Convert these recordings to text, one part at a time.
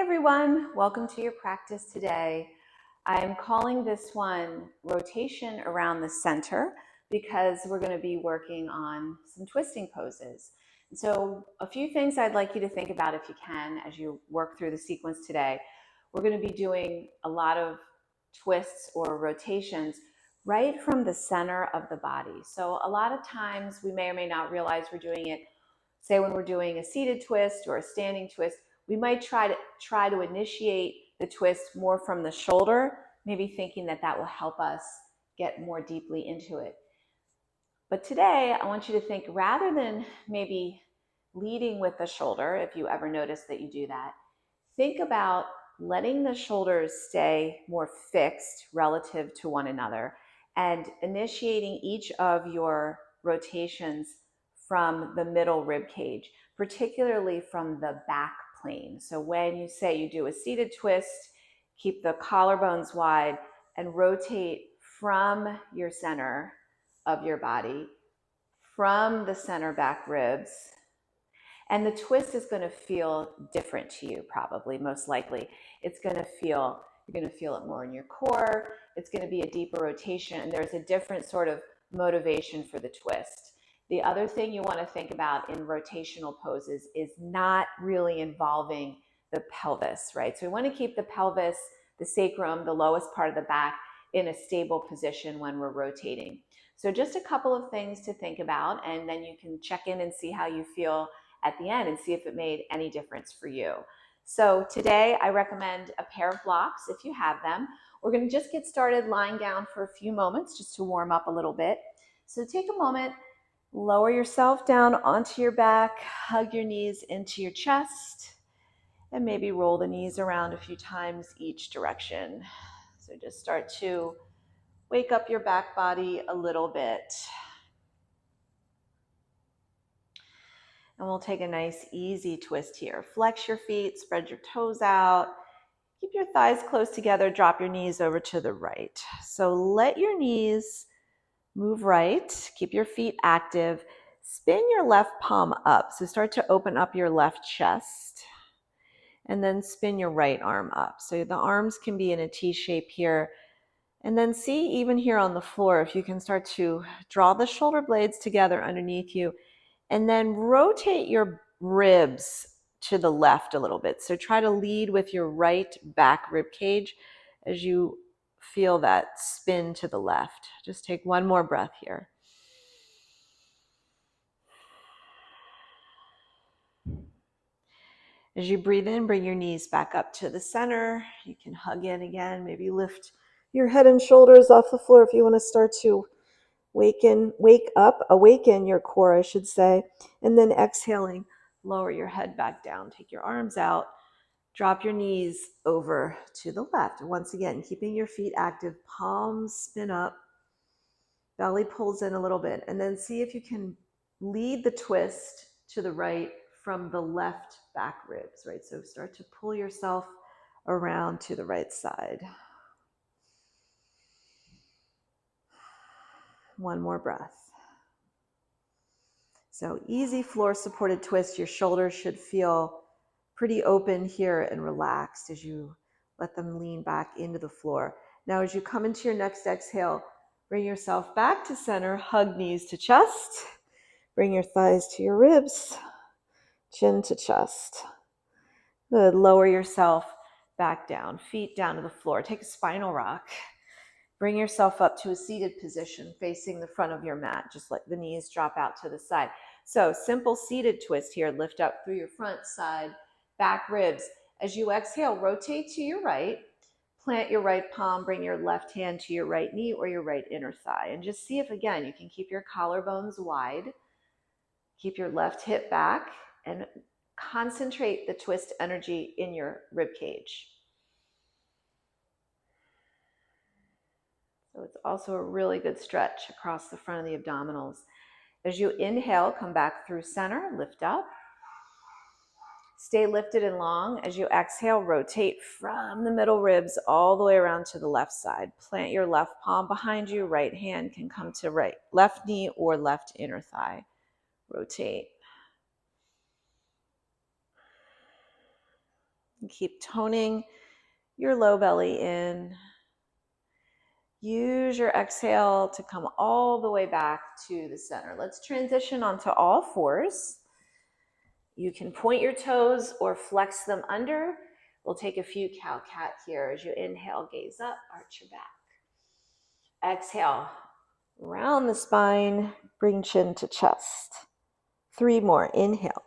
everyone, welcome to your practice today. I'm calling this one rotation around the center because we're going to be working on some twisting poses. So a few things I'd like you to think about if you can as you work through the sequence today. We're going to be doing a lot of twists or rotations right from the center of the body. So a lot of times we may or may not realize we're doing it, say when we're doing a seated twist or a standing twist. We might try to initiate the twist more from the shoulder, maybe thinking that that will help us get more deeply into it. But today, I want you to think, rather than maybe leading with the shoulder, if you ever notice that you do that, think about letting the shoulders stay more fixed relative to one another and initiating each of your rotations from the middle rib cage, particularly from the back plane. So when you say you do a seated twist, keep the collarbones wide and rotate from your center of your body, from the center back ribs. And the twist is going to feel different to you, probably, most likely. It's going to feel, you're going to feel it more in your core. It's going to be a deeper rotation, and there's a different sort of motivation for the twist. The other thing you want to think about in rotational poses is not really involving the pelvis, right? So we want to keep the pelvis, the sacrum, the lowest part of the back, in a stable position when we're rotating. So just a couple of things to think about, and then you can check in and see how you feel at the end and see if it made any difference for you. So today I recommend a pair of blocks if you have them. We're going to just get started lying down for a few moments just to warm up a little bit. So take a moment, lower yourself down onto your back, hug your knees into your chest, and maybe roll the knees around a few times each direction. So just start to wake up your back body a little bit. And we'll take a nice easy twist here. Flex your feet, spread your toes out. Keep your thighs close together, drop your knees over to the right. So let your knees move right, keep your feet active. Spin your left palm up. So start to open up your left chest and then spin your right arm up. So the arms can be in a T shape here. And then see, even here on the floor, if you can start to draw the shoulder blades together underneath you. And then rotate your ribs to the left a little bit. So try to lead with your right back rib cage as you feel that spin to the left. Just take one more breath here. As you breathe in, bring your knees back up to the center. You can hug in again. Maybe lift your head and shoulders off the floor if you want to start to awaken your core, I should say. And then exhaling, lower your head back down. Take your arms out. Drop your knees over to the left. Once again, keeping your feet active, palms spin up, belly pulls in a little bit, and then see if you can lead the twist to the right from the left back ribs, right? So start to pull yourself around to the right side. One more breath. So easy floor supported twist. Your shoulders should feel pretty open here and relaxed as you let them lean back into the floor. Now, as you come into your next exhale, bring yourself back to center, hug knees to chest, bring your thighs to your ribs, chin to chest. Good. Lower yourself back down, feet down to the floor. Take a spinal rock. Bring yourself up to a seated position facing the front of your mat. Just let the knees drop out to the side. So simple seated twist here. Lift up through your front side, back ribs. As you exhale, rotate to your right. Plant your right palm. Bring your left hand to your right knee or your right inner thigh. And just see if, again, you can keep your collarbones wide. Keep your left hip back and concentrate the twist energy in your rib cage. So it's also a really good stretch across the front of the abdominals. As you inhale, come back through center, lift up. Stay lifted and long. As you exhale, rotate from the middle ribs all the way around to the left side. Plant your left palm behind you. Right hand can come to right, left knee or left inner thigh. Rotate. Keep toning your low belly in. Use your exhale to come all the way back to the center. Let's transition onto all fours. You can point your toes or flex them under. We'll take a few cow-cat here. As you inhale, gaze up, arch your back. Exhale, round the spine, bring chin to chest. 3 more, inhale.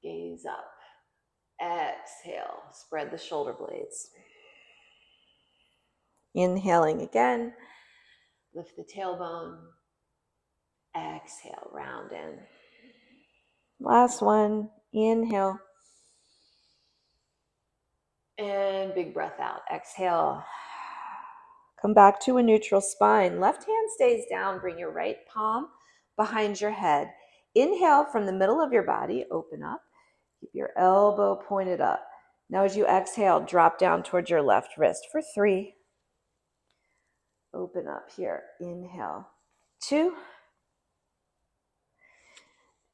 Gaze up. Exhale, spread the shoulder blades. Inhaling again, lift the tailbone. Exhale, round in. Last one, inhale. And big breath out, exhale. Come back to a neutral spine. Left hand stays down, bring your right palm behind your head. Inhale from the middle of your body, open up. Keep your elbow pointed up. Now as you exhale, drop down towards your left wrist for 3. Open up here, inhale. 2.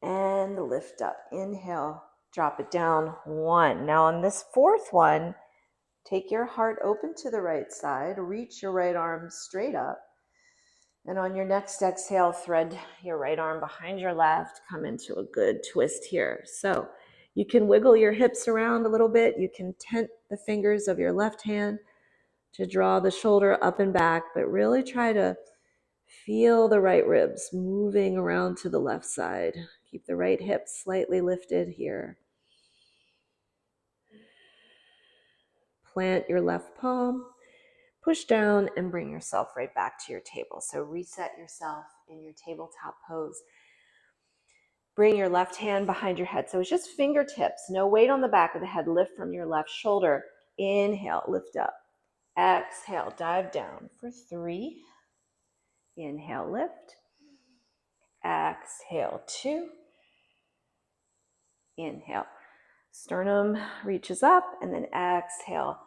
And lift up, inhale, drop it down. 1. Now on this 4th one, take your heart open to the right side, reach your right arm straight up. And on your next exhale, thread your right arm behind your left, come into a good twist here. So you can wiggle your hips around a little bit. You can tent the fingers of your left hand to draw the shoulder up and back, but really try to feel the right ribs moving around to the left side. Keep the right hip slightly lifted here. Plant your left palm, push down, and bring yourself right back to your table. So reset yourself in your tabletop pose. Bring your left hand behind your head. So it's just fingertips, no weight on the back of the head. Lift from your left shoulder. Inhale, lift up. Exhale, dive down for 3. Inhale, lift. Exhale, 2. Inhale. Sternum reaches up, and then exhale.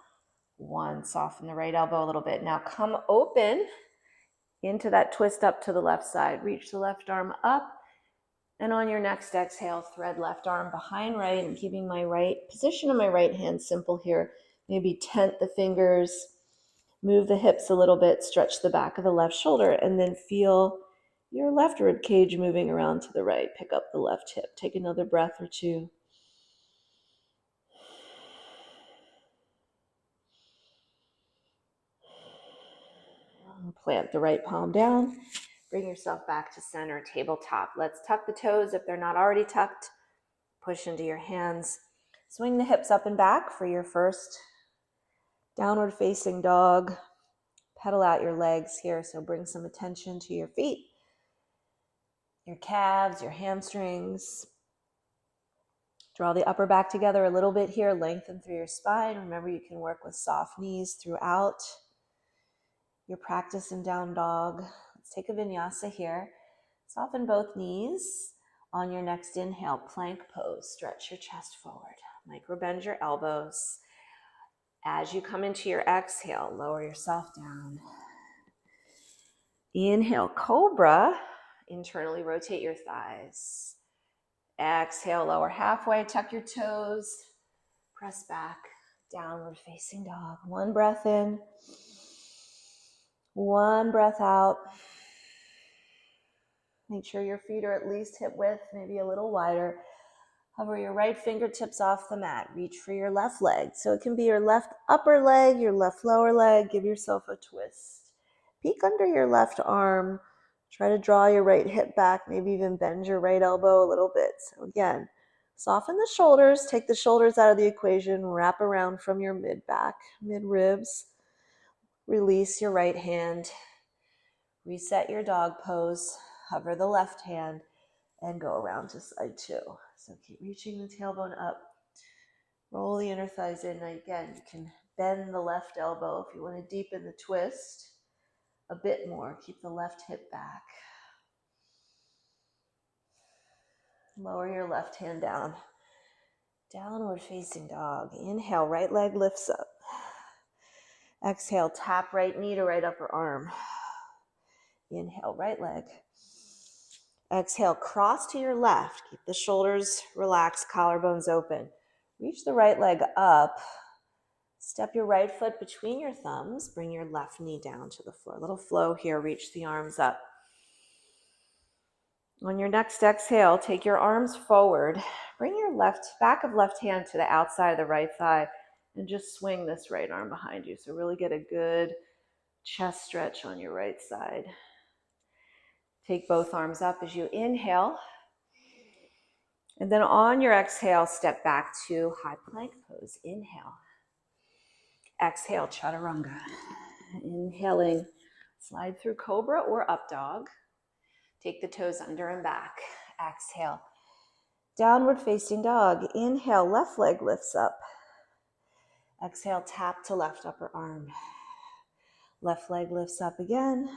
1. Soften the right elbow a little bit. Now come open into that twist up to the left side. Reach the left arm up. And on your next exhale, thread left arm behind right, and keeping my right position of my right hand simple here. Maybe tent the fingers, move the hips a little bit, stretch the back of the left shoulder, and then feel your left rib cage moving around to the right. Pick up the left hip. Take another breath or 2. Plant the right palm down. Bring yourself back to center, tabletop. Let's tuck the toes if they're not already tucked. Push into your hands. Swing the hips up and back for your first downward facing dog. Pedal out your legs here, so bring some attention to your feet, your calves, your hamstrings. Draw the upper back together a little bit here. Lengthen through your spine. Remember, you can work with soft knees throughout your practice in down dog. Let's take a vinyasa here. Soften both knees. On your next inhale, plank pose. Stretch your chest forward. Micro bend your elbows. As you come into your exhale, lower yourself down. Inhale, cobra. Internally rotate your thighs. Exhale, lower halfway. Tuck your toes. Press back. Downward facing dog. 1 breath in. 1 breath out. Make sure your feet are at least hip width, maybe a little wider. Hover your right fingertips off the mat. Reach for your left leg. So it can be your left upper leg, your left lower leg. Give yourself a twist. Peek under your left arm. Try to draw your right hip back, maybe even bend your right elbow a little bit. So again, soften the shoulders. Take the shoulders out of the equation. Wrap around from your mid-back, mid-ribs. Release your right hand. Reset your dog pose. Hover the left hand and go around to side 2. So keep reaching the tailbone up. Roll the inner thighs in. Now again, you can bend the left elbow if you want to deepen the twist a bit more. Keep the left hip back. Lower your left hand down. Downward facing dog. Inhale, right leg lifts up. Exhale, tap right knee to right upper arm. Inhale, right leg. Exhale, cross to your left. Keep the shoulders relaxed, collarbones open. Reach the right leg up. Step your right foot between your thumbs. Bring your left knee down to the floor. A little flow here. Reach the arms up. On your next exhale, take your arms forward. Bring your back of left hand to the outside of the right thigh and just swing this right arm behind you. So really get a good chest stretch on your right side. Take both arms up as you inhale. And then on your exhale, step back to high plank pose. Inhale. Exhale, chaturanga. Inhaling, slide through cobra or up dog. Take the toes under and back. Exhale. Downward facing dog. Inhale, left leg lifts up. Exhale, tap to left upper arm. Left leg lifts up again.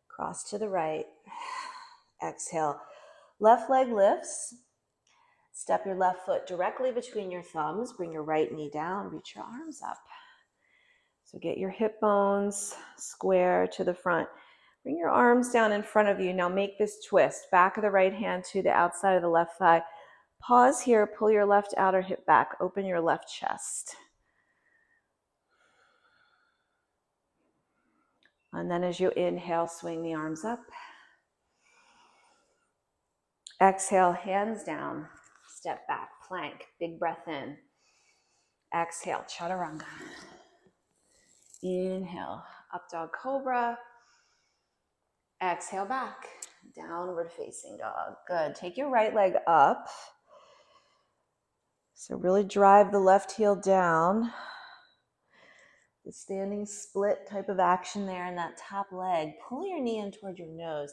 Cross to the right. Exhale. Left leg lifts. Step your left foot directly between your thumbs. Bring your right knee down. Reach your arms up. So get your hip bones square to the front. Bring your arms down in front of you. Now make this twist. Back of the right hand to the outside of the left thigh. Pause here. Pull your left outer hip back. Open your left chest. And then as you inhale, swing the arms up. Exhale, hands down. Step back, plank. Big breath in. Exhale, chaturanga. Inhale, up dog cobra. Exhale back, downward facing dog. Good. Take your right leg up. So really drive the left heel down. The standing split type of action there in that top leg. Pull your knee in toward your nose.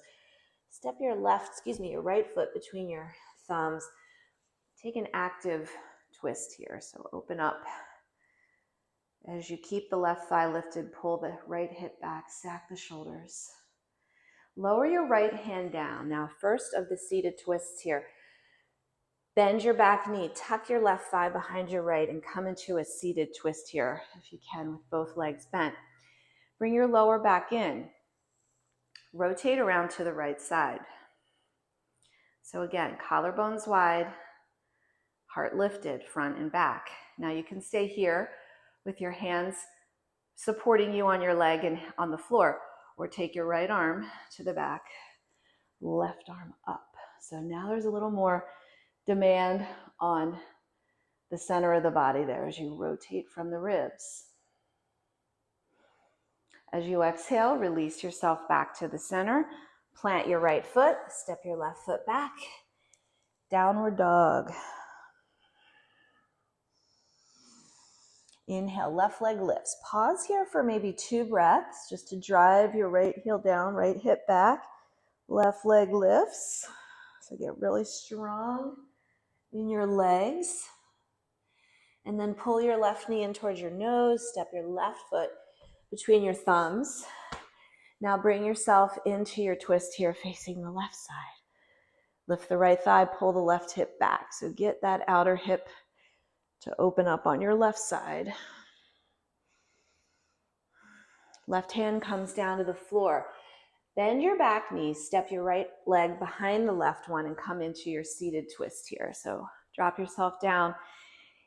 Step your right foot between your thumbs. Take an active twist here. So open up. As you keep the left thigh lifted, pull the right hip back, stack the shoulders. Lower your right hand down. Now, first of the seated twists here. Bend your back knee, tuck your left thigh behind your right, and come into a seated twist here, if you can, with both legs bent. Bring your lower back in. Rotate around to the right side. So again, collarbones wide, heart lifted, front and back. Now you can stay here with your hands supporting you on your leg and on the floor, or take your right arm to the back, left arm up. So now there's a little more demand on the center of the body there as you rotate from the ribs. As you exhale, release yourself back to the center. Plant your right foot, step your left foot back. Downward dog. Inhale, left leg lifts. Pause here for maybe 2 breaths just to drive your right heel down, right hip back. Left leg lifts. So get really strong in your legs. And then pull your left knee in towards your nose. Step your left foot between your thumbs. Now bring yourself into your twist here facing the left side. Lift the right thigh, pull the left hip back. So get that outer hip to open up on your left side. Left hand comes down to the floor. Bend your back knee, step your right leg behind the left one and come into your seated twist here. So drop yourself down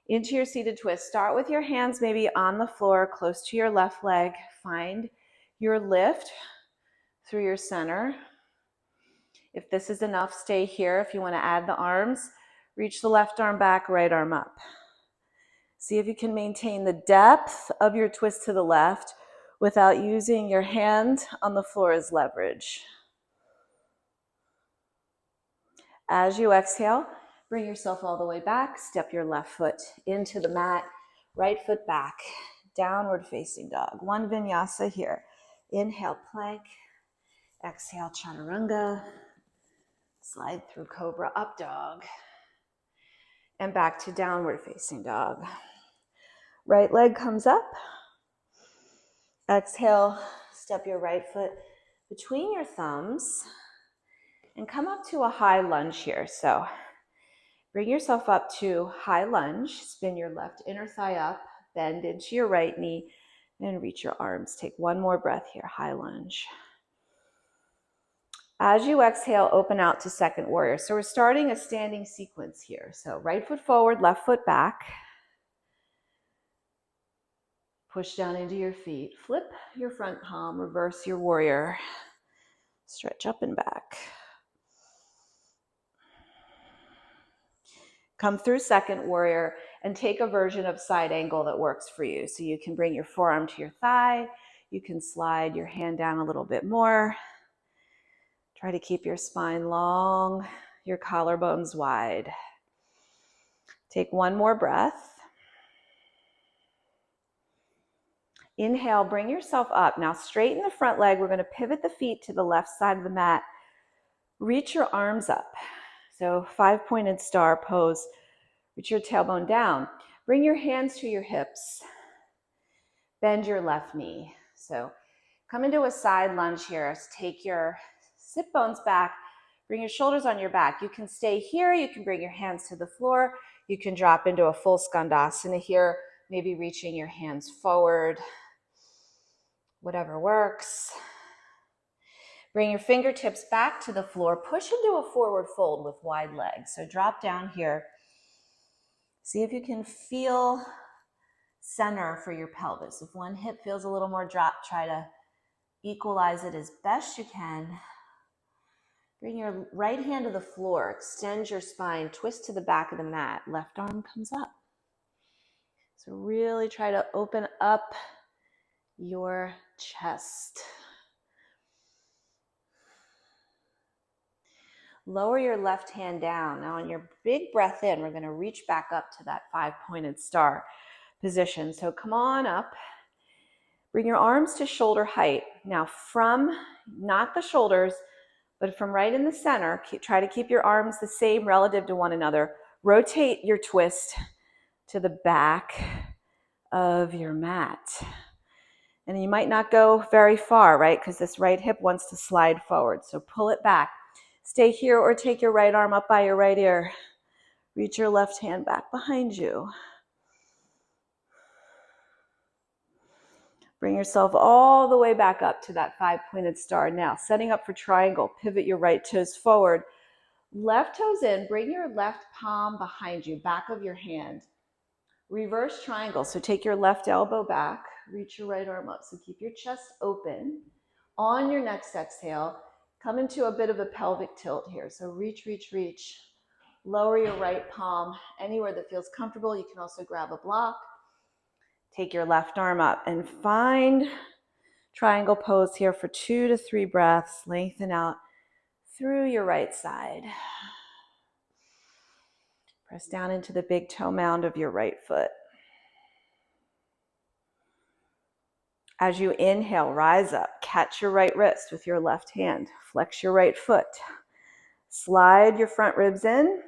into your seated twist. Start with your hands maybe on the floor, close to your left leg. Find your lift through your center. If this is enough, stay here. If you want to add the arms, reach the left arm back, right arm up. See if you can maintain the depth of your twist to the left without using your hand on the floor as leverage. As you exhale, bring yourself all the way back. Step your left foot into the mat, right foot back, downward facing dog. One vinyasa here. Inhale, plank. Exhale, chaturanga. Slide through cobra, up dog. And back to downward facing dog. Right leg comes up. Exhale, step your right foot between your thumbs and come up to a high lunge here. So bring yourself up to high lunge, spin your left inner thigh up, bend into your right knee, and reach your arms. Take one more breath here, high lunge. As you exhale, open out to second warrior. So we're starting a standing sequence here. So right foot forward, left foot back. Push down into your feet. Flip your front palm, reverse your warrior. Stretch up and back. Come through second warrior and take a version of side angle that works for you. So you can bring your forearm to your thigh. You can slide your hand down a little bit more. Try to keep your spine long, your collarbones wide. Take one more breath. Inhale, bring yourself up. Now straighten the front leg. We're going to pivot the feet to the left side of the mat. Reach your arms up. So 5-pointed star pose. Reach your tailbone down. Bring your hands to your hips. Bend your left knee. So come into a side lunge here. Take your sit bones back. Bring your shoulders on your back. You can stay here. You can bring your hands to the floor. You can drop into a full skandasana here, maybe reaching your hands forward. Whatever works. Bring your fingertips back to the floor. Push into a forward fold with wide legs. So drop down here. See if you can feel center for your pelvis. If one hip feels a little more drop, try to equalize it as best you can. Bring your right hand to the floor. Extend your spine. Twist to the back of the mat. Left arm comes up. So really try to open up your chest. Lower your left hand down. Now on your big breath in, we're going to reach back up to that 5-pointed star position. So come on up. Bring your arms to shoulder height. Now from, not the shoulders, but from right in the center, try to keep your arms the same relative to one another. Rotate your twist to the back of your mat. And you might not go very far, right? Because this right hip wants to slide forward. So pull it back. Stay here or take your right arm up by your right ear. Reach your left hand back behind you. Bring yourself all the way back up to that 5-pointed star. Now, setting up for triangle, pivot your right toes forward. Left toes in, bring your left palm behind you, back of your hand. Reverse triangle, so take your left elbow back, reach your right arm up. So keep your chest open. On your next exhale, come into a bit of a pelvic tilt here. So reach, reach, reach. Lower your right palm anywhere that feels comfortable. You can also grab a block. Take your left arm up and find triangle pose here for 2 to 3 breaths. Lengthen out through your right side. Press down into the big toe mound of your right foot. As you inhale, rise up. Catch your right wrist with your left hand. Flex your right foot. Slide your front ribs in.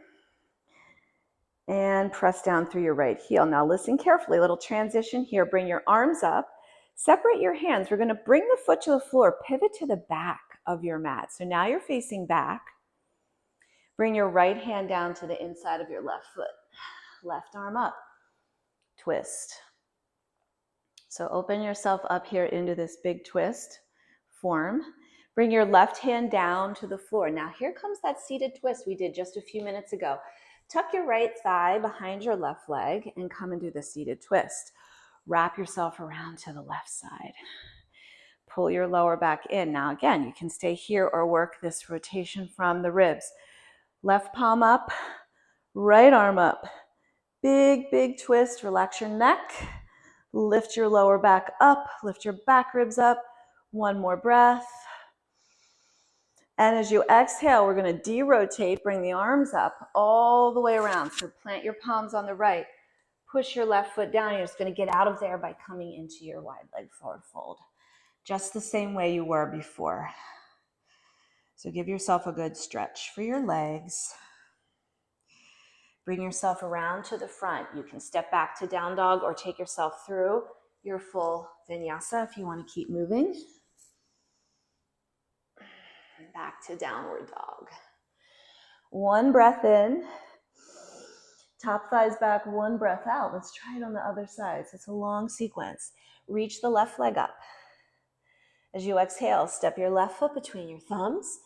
And press down through your right heel. Now listen carefully, a little transition here. Bring your arms up, separate your hands. We're gonna bring the foot to the floor, pivot to the back of your mat. So now you're facing back. Bring your right hand down to the inside of your left foot. Left arm up, twist. So open yourself up here into this big twist form. Bring your left hand down to the floor. Now here comes that seated twist we did just a few minutes ago. Tuck your right thigh behind your left leg and come and do the seated twist. Wrap yourself around to the left side. Pull your lower back in. Now again, you can stay here or work this rotation from the ribs. Left palm up, right arm up. Big, big twist. Relax your neck. Lift your lower back up. Lift your back ribs up. One more breath. And as you exhale, we're going to de-rotate, bring the arms up all the way around. So plant your palms on the right, push your left foot down. You're just going to get out of there by coming into your wide leg forward fold, just the same way you were before. So give yourself a good stretch for your legs. Bring yourself around to the front. You can step back to down dog or take yourself through your full vinyasa if you want to keep moving. Back to downward dog. One breath in, top thighs back, one breath out. Let's try it on the other side. So it's a long sequence. Reach the left leg up. As you exhale, step your left foot between your thumbs.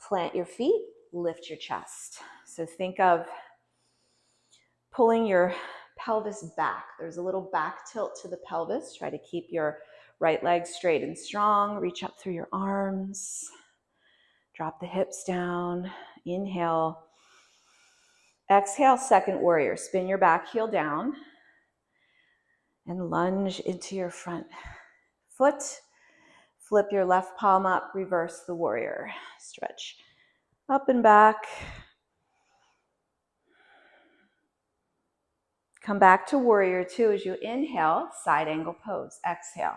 Plant your feet, lift your chest. So think of pulling your pelvis back. There's a little back tilt to the pelvis. Try to keep your right leg straight and strong. Reach up through your arms. Drop the hips down. Inhale. Exhale, second warrior. Spin your back heel down and lunge into your front foot. Flip your left palm up, reverse the warrior. Stretch up and back. Come back to warrior two as you inhale, side angle pose. Exhale.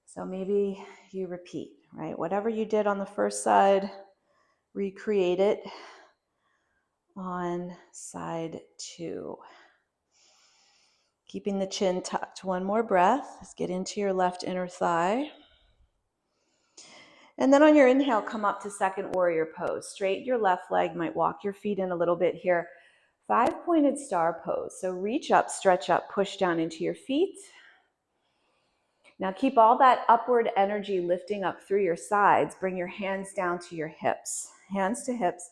So maybe you repeat, right? Whatever you did on the first side, recreate it on side two. Keeping the chin tucked. One more breath. Let's get into your left inner thigh. And then on your inhale, come up to second warrior pose. Straighten your left leg, might walk your feet in a little bit here. 5-pointed star pose. So reach up, stretch up, push down into your feet. Now keep all that upward energy lifting up through your sides. Bring your hands down to your hips. Hands to hips.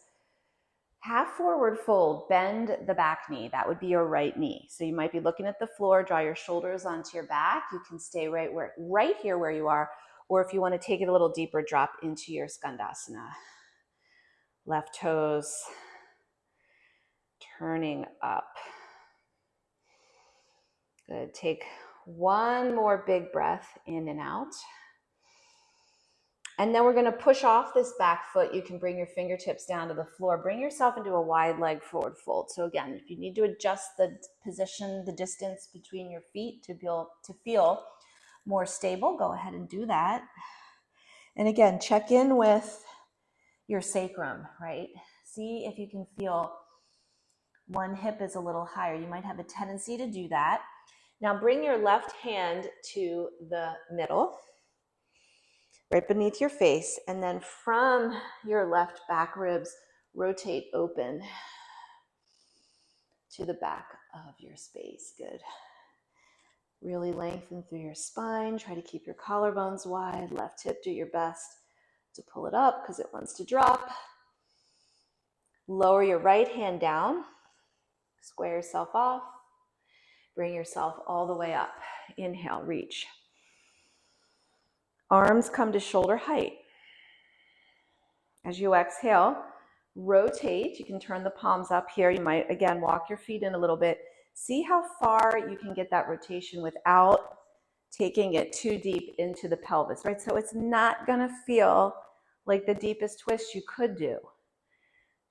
Half forward fold, bend the back knee. That would be your right knee. So you might be looking at the floor, draw your shoulders onto your back. You can stay right here where you are, or if you want to take it a little deeper, drop into your skandasana. Left toes turning up. Good. Take one more big breath in and out. And then we're going to push off this back foot. You can bring your fingertips down to the floor. Bring yourself into a wide leg forward fold. So again, if you need to adjust the position, the distance between your feet to feel more stable, go ahead and do that. And again, check in with your sacrum, right? See if you can feel one hip is a little higher. You might have a tendency to do that. Now bring your left hand to the middle, right beneath your face, and then from your left back ribs, rotate open to the back of your space. Good. Really lengthen through your spine. Try to keep your collarbones wide. Left hip, do your best to pull it up because it wants to drop. Lower your right hand down. Square yourself off. Bring yourself all the way up. Inhale, reach. Arms come to shoulder height. As you exhale, rotate. You can turn the palms up here. You might, again, walk your feet in a little bit. See how far you can get that rotation without taking it too deep into the pelvis, right? So it's not going to feel like the deepest twist you could do.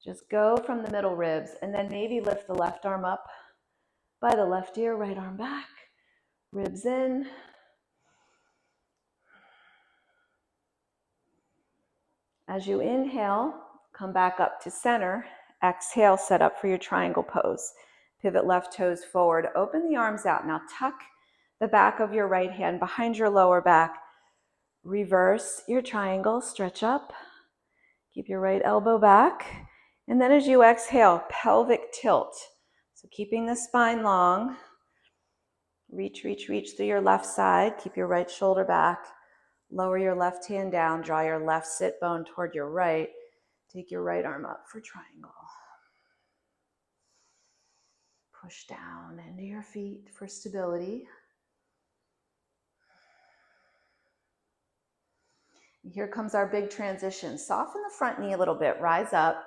Just go from the middle ribs and then maybe lift the left arm up by the left ear, right arm back, ribs in. As you inhale, come back up to center. Exhale, set up for your triangle pose. Pivot left toes forward. Open the arms out. Now tuck the back of your right hand behind your lower back. Reverse your triangle. Stretch up. Keep your right elbow back. And then as you exhale, pelvic tilt. So keeping the spine long. Reach, reach, reach through your left side. Keep your right shoulder back. Lower your left hand down. Draw your left sit bone toward your right. Take your right arm up for triangle. Push down into your feet for stability. Here comes our big transition. Soften the front knee a little bit. Rise up.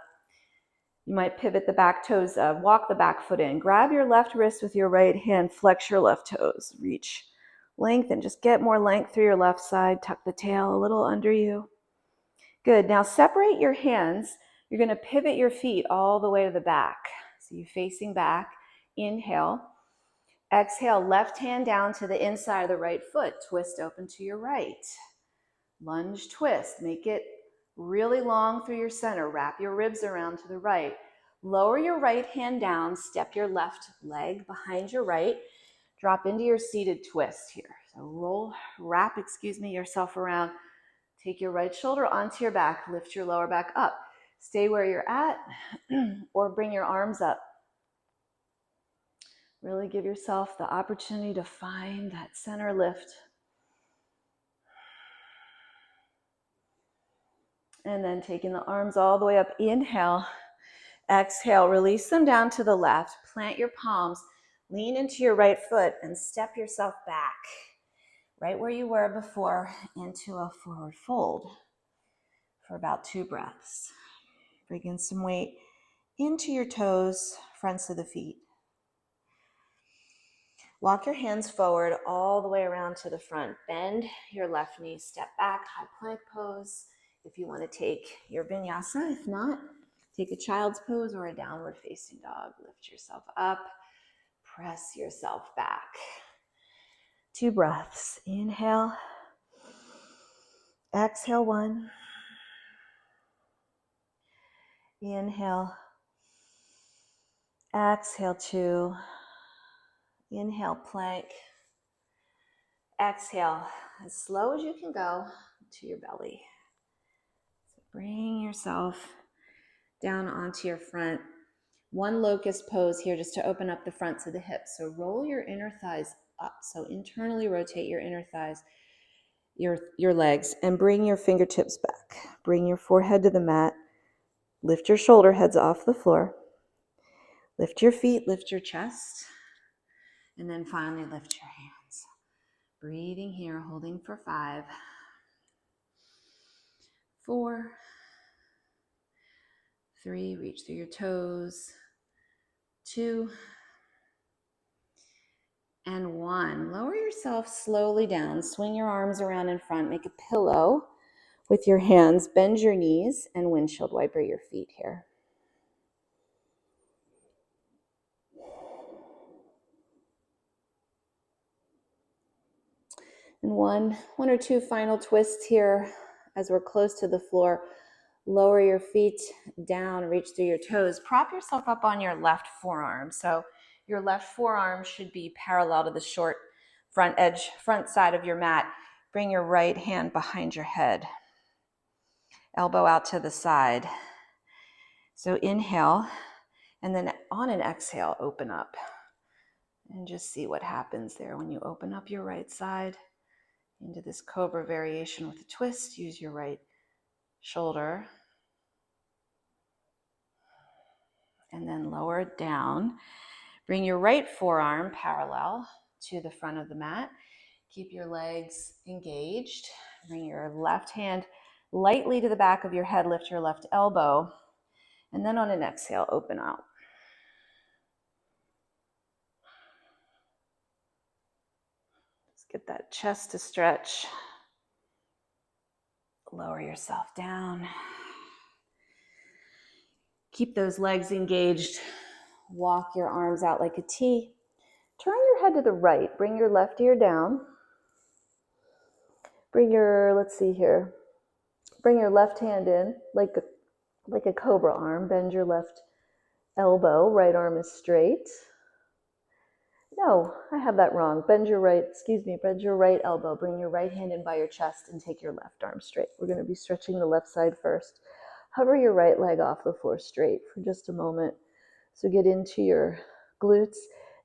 You might pivot the back toes, walk the back foot in. Grab your left wrist with your right hand. Flex your left toes. Reach. Lengthen. Just get more length through your left side. Tuck the tail a little under you. Good. Now separate your hands. You're going to pivot your feet all the way to the back. So you're facing back. Inhale. Exhale, left hand down to the inside of the right foot. Twist open to your right. Lunge twist. Make it really long through your center. Wrap your ribs around to the right. Lower your right hand down. Step your left leg behind your right. Drop into your seated twist here. So wrap yourself around. Take your right shoulder onto your back. Lift your lower back up. Stay where you're at or bring your arms up. Really give yourself the opportunity to find that center lift. And then taking the arms all the way up. Inhale. Exhale. Release them down to the left. Plant your palms. Lean into your right foot and step yourself back. Right where you were before, into a forward fold for about 2 breaths. Bring in some weight into your toes, fronts of the feet. Walk your hands forward all the way around to the front. Bend your left knee, step back, high plank pose. If you want to take your vinyasa, if not, take a child's pose or a downward facing dog. Lift yourself up, press yourself back. 2 breaths. Inhale. Exhale, 1. Inhale. Exhale, 2. Inhale, plank. Exhale, as slow as you can go to your belly. So bring yourself down onto your front. 1 locust pose here just to open up the fronts of the hips. So roll your inner thighs up. So internally rotate your inner thighs, your legs, and bring your fingertips back. Bring your forehead to the mat. Lift your shoulder heads off the floor. Lift your feet, lift your chest, and then finally lift your hands. Breathing here, holding for 5, 4, 3, reach through your toes, 2, and 1. Lower yourself slowly down. Swing your arms around in front. Make a pillow with your hands. Bend your knees and windshield wiper your feet here. And one or two final twists here as we're close to the floor. Lower your feet down, reach through your toes. Prop yourself up on your left forearm. So your left forearm should be parallel to the short front side of your mat. Bring your right hand behind your head. Elbow out to the side. So inhale, and then on an exhale, open up. And just see what happens there when you open up your right side into this cobra variation with a twist. Use your right shoulder. And then lower it down. Bring your right forearm parallel to the front of the mat. Keep your legs engaged. Bring your left hand lightly to the back of your head. Lift your left elbow. And then on an exhale, open out. Just get that chest to stretch. Lower yourself down. Keep those legs engaged. Walk your arms out like a T. Turn your head to the right. Bring your left ear down. Bring your, bring your left hand in like a cobra arm. Bend your left elbow. Right arm is straight. No, I have that wrong. Bend your right elbow. Bring your right hand in by your chest and take your left arm straight. We're going to be stretching the left side first. Hover your right leg off the floor straight for just a moment. So get into your glutes.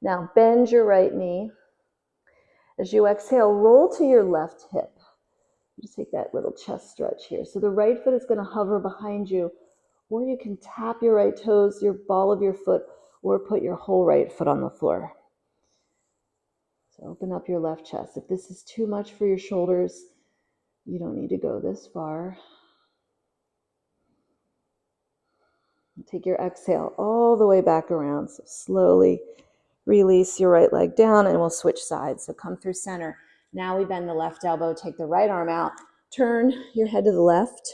Now bend your right knee. As you exhale, roll to your left hip. Just take that little chest stretch here. So the right foot is going to hover behind you, or you can tap your right toes, your ball of your foot, or put your whole right foot on the floor. So open up your left chest. If this is too much for your shoulders, you don't need to go this far. Take your exhale all the way back around. So slowly release your right leg down and we'll switch sides. So come through center. Now we bend the left elbow, take the right arm out, turn your head to the left,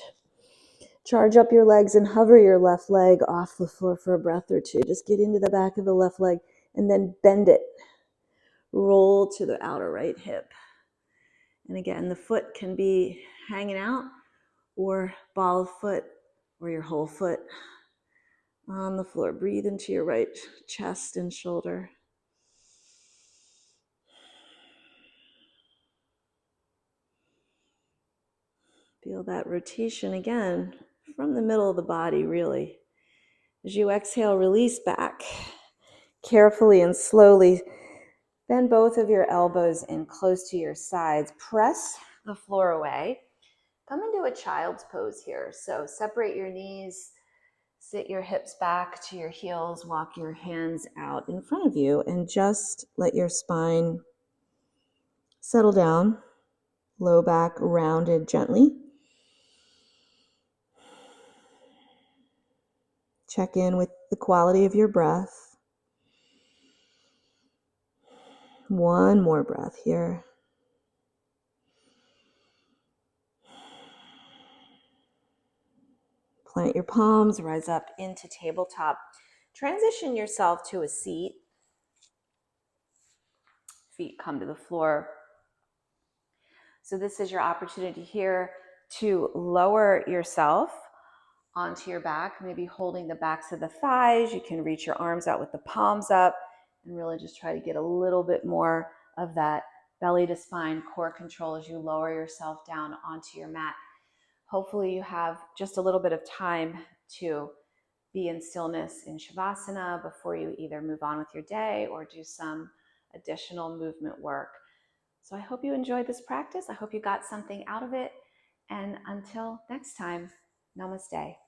charge up your legs and hover your left leg off the floor for a breath or two. Just get into the back of the left leg and then bend it. Roll to the outer right hip. And again, the foot can be hanging out or ball of foot or your whole foot on the floor. Breathe into your right chest and shoulder. Feel that rotation again from the middle of the body, really. As you exhale, release back. Carefully and slowly bend both of your elbows in close to your sides. Press the floor away. Come into a child's pose here. So separate your knees, sit your hips back to your heels, walk your hands out in front of you, and just let your spine settle down, low back rounded gently. Check in with the quality of your breath. One more breath here. Plant your palms, rise up into tabletop. Transition yourself to a seat. Feet come to the floor. So this is your opportunity here to lower yourself onto your back, maybe holding the backs of the thighs. You can reach your arms out with the palms up and really just try to get a little bit more of that belly to spine core control as you lower yourself down onto your mat. Hopefully you have just a little bit of time to be in stillness in Shavasana before you either move on with your day or do some additional movement work. So I hope you enjoyed this practice. I hope you got something out of it. And until next time, namaste.